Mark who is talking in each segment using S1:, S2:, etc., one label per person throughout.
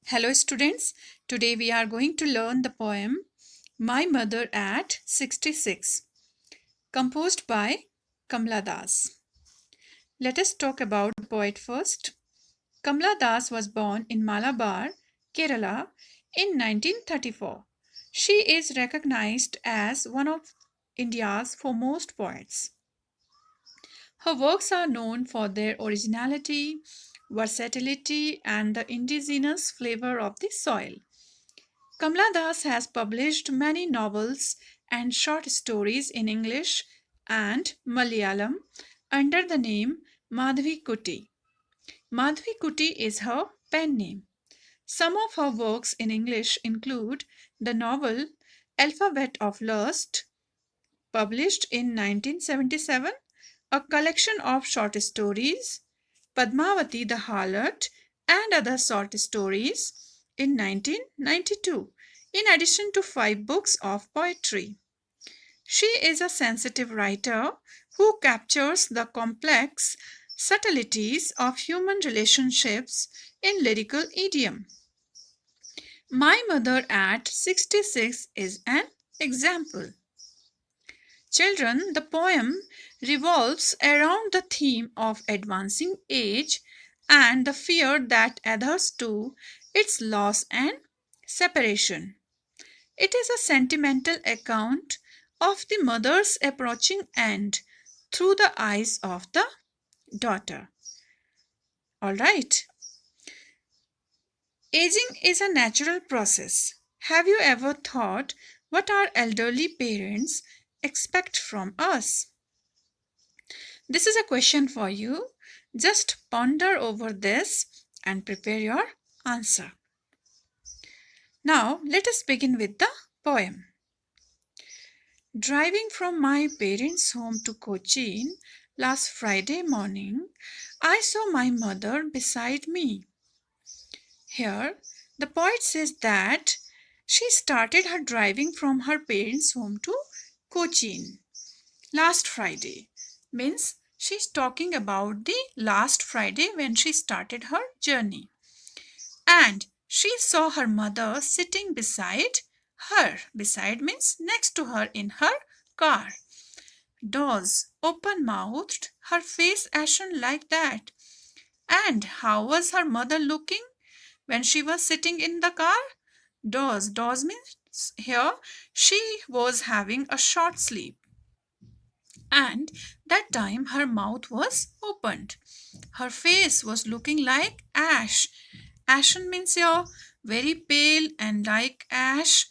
S1: Hello, students. Today we are going to learn the poem My Mother at 66, composed by Kamla Das. Let us talk about the poet first. Kamla Das was born in Malabar, Kerala in 1934. She is recognized as one of India's foremost poets. Her works are known for their originality, versatility, and the indigenous flavor of the soil. Kamla Das has published many novels and short stories in English and Malayalam under the name Madhvi Kuti. Madhvi Kuti is her pen name. Some of her works in English include the novel Alphabet of Lust, published in 1977, a collection of short stories, Padmavati the Harlot, and other short stories in 1992, in addition to 5 books of poetry. She is a sensitive writer who captures the complex subtleties of human relationships in lyrical idiom. My Mother at 66 is an example. Children, the poem revolves around the theme of advancing age and the fear that adheres to its loss and separation. It is a sentimental account of the mother's approaching end through the eyes of the daughter. All right. Aging is a natural process. Have you ever thought what our elderly parents expect from us? This is a question for you. Just ponder over this and prepare your answer. Now, let us begin with the poem. Driving from my parents' home to Cochin last Friday morning, I saw my mother beside me. Here, the poet says that she started her driving from her parents' home to Cochin last Friday. Means she's talking about the last Friday when she started her journey. And she saw her mother sitting beside her. Beside means next to her in her car. Doors open mouthed, her face ashen like that. And how was her mother looking when she was sitting in the car? Doors means here she was having a short sleep. And that time her mouth was opened. Her face was looking like ash. Ashen means you're very pale and like ash,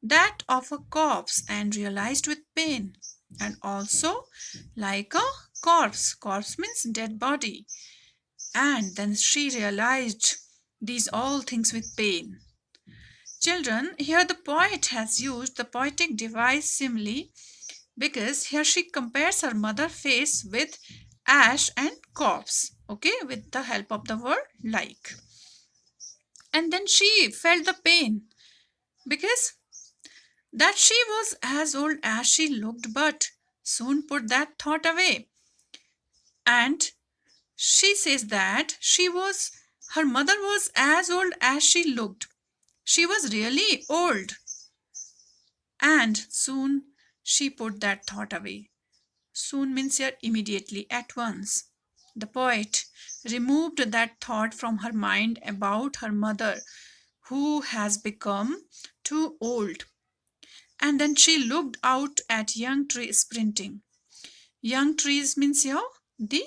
S1: that of a corpse, and realized with pain. And also like a corpse. Corpse means dead body. And then she realized these all things with pain. Children, here the poet has used the poetic device simile because here she compares her mother face with ash and corpse, okay, with the help of the word like. And then she felt the pain because that she was as old as she looked, but soon put that thought away. And she says that her mother was as old as she looked. She was really old. And soon she put that thought away. Soon means here immediately, at once. The poet removed that thought from her mind about her mother, who has become too old. And then she looked out at young trees sprinting. Young trees means here the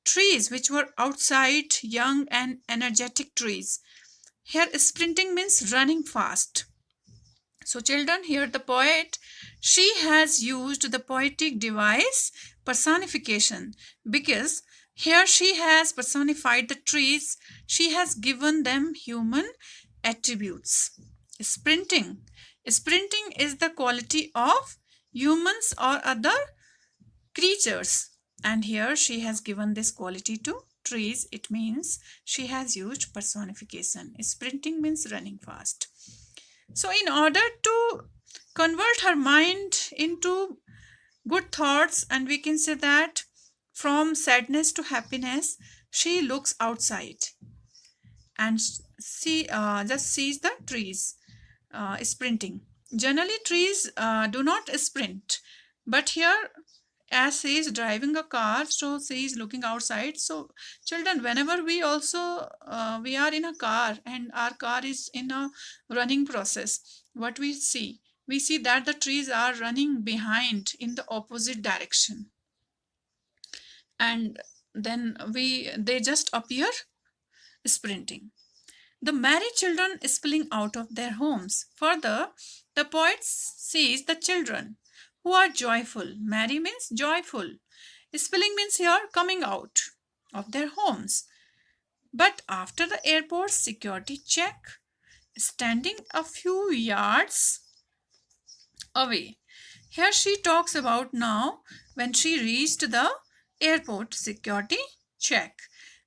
S1: trees which were outside, young and energetic trees. Here sprinting means running fast. So children, here the poet, she has used the poetic device personification because here she has personified the trees. She has given them human attributes. Sprinting. Sprinting is the quality of humans or other creatures. And here she has given this quality to trees. It means she has used personification. Sprinting means running fast. So, in order to convert her mind into good thoughts, and we can say that from sadness to happiness, she looks outside. and just sees the trees sprinting. Generally, trees do not sprint, but here, as she is driving a car, so she is looking outside. So, children, whenever we also we are in a car and our car is in a running process, what we see that the trees are running behind in the opposite direction, and then we they just appear sprinting. The merry children spilling out of their homes. Further, the poet sees the children who are joyful. Merry means joyful. Spilling means here coming out of their homes. But after the airport's security check, standing a few yards away. Here she talks about now when she reached the airport security check.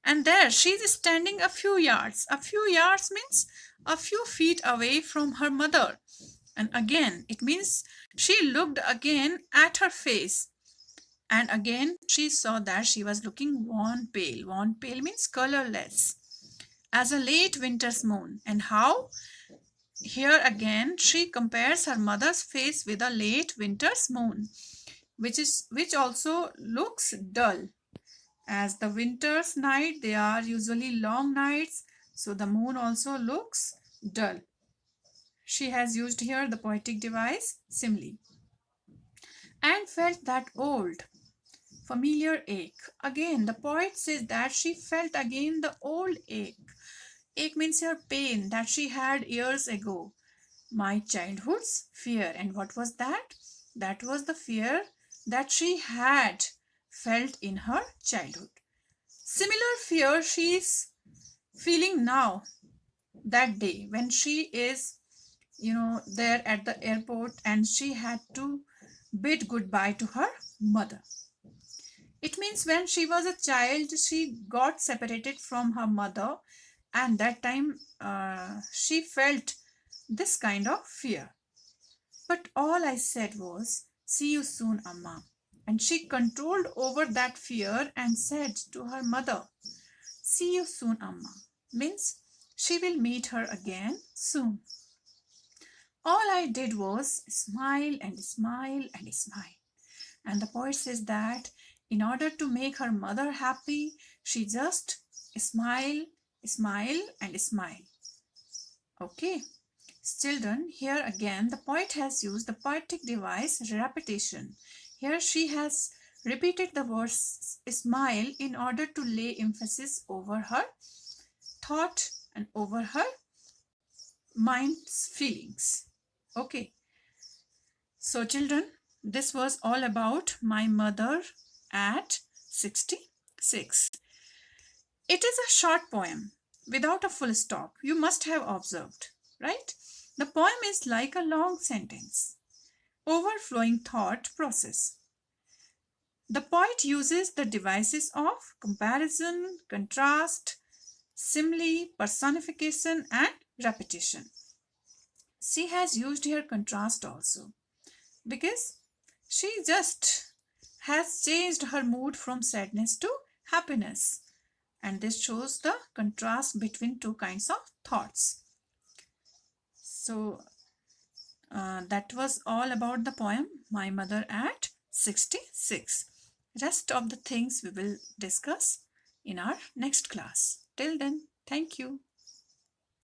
S1: And there she is standing a few yards. A few yards means a few feet away from her mother. And again, it means she looked again at her face. And again, she saw that she was looking wan pale. Wan pale means colorless, as a late winter's moon. And how? Here again, she compares her mother's face with a late winter's moon, which also looks dull. As the winter's night, they are usually long nights, so the moon also looks dull. She has used here the poetic device simile. And felt that old familiar ache. Again, the poet says that she felt again the old ache. Ache means her pain that she had years ago. My childhood's fear. And what was that? That was the fear that she had felt in her childhood. Similar fear she is feeling now, that day when she is, there at the airport and she had to bid goodbye to her mother. It means when she was a child, she got separated from her mother, and that time she felt this kind of fear. But all I said was, "See you soon, Amma." And she controlled over that fear and said to her mother, "See you soon, Amma." Means she will meet her again soon. All I did was smile and smile and smile. And the poet says that in order to make her mother happy, she just smile, smile, and smile. Okay. Children, here again, the poet has used the poetic device repetition. Here she has repeated the words smile in order to lay emphasis over her thought and over her mind's feelings. Okay. So, children, this was all about my mother at 66. It is a short poem without a full stop. You must have observed, right? The poem is like a long sentence, overflowing thought process. The poet uses the devices of comparison, contrast, simile, personification, and repetition. She has used here contrast also because she just has changed her mood from sadness to happiness. And this shows the contrast between two kinds of thoughts. So that was all about the poem My Mother at 66. Rest of the things we will discuss in our next class. Till then, thank you.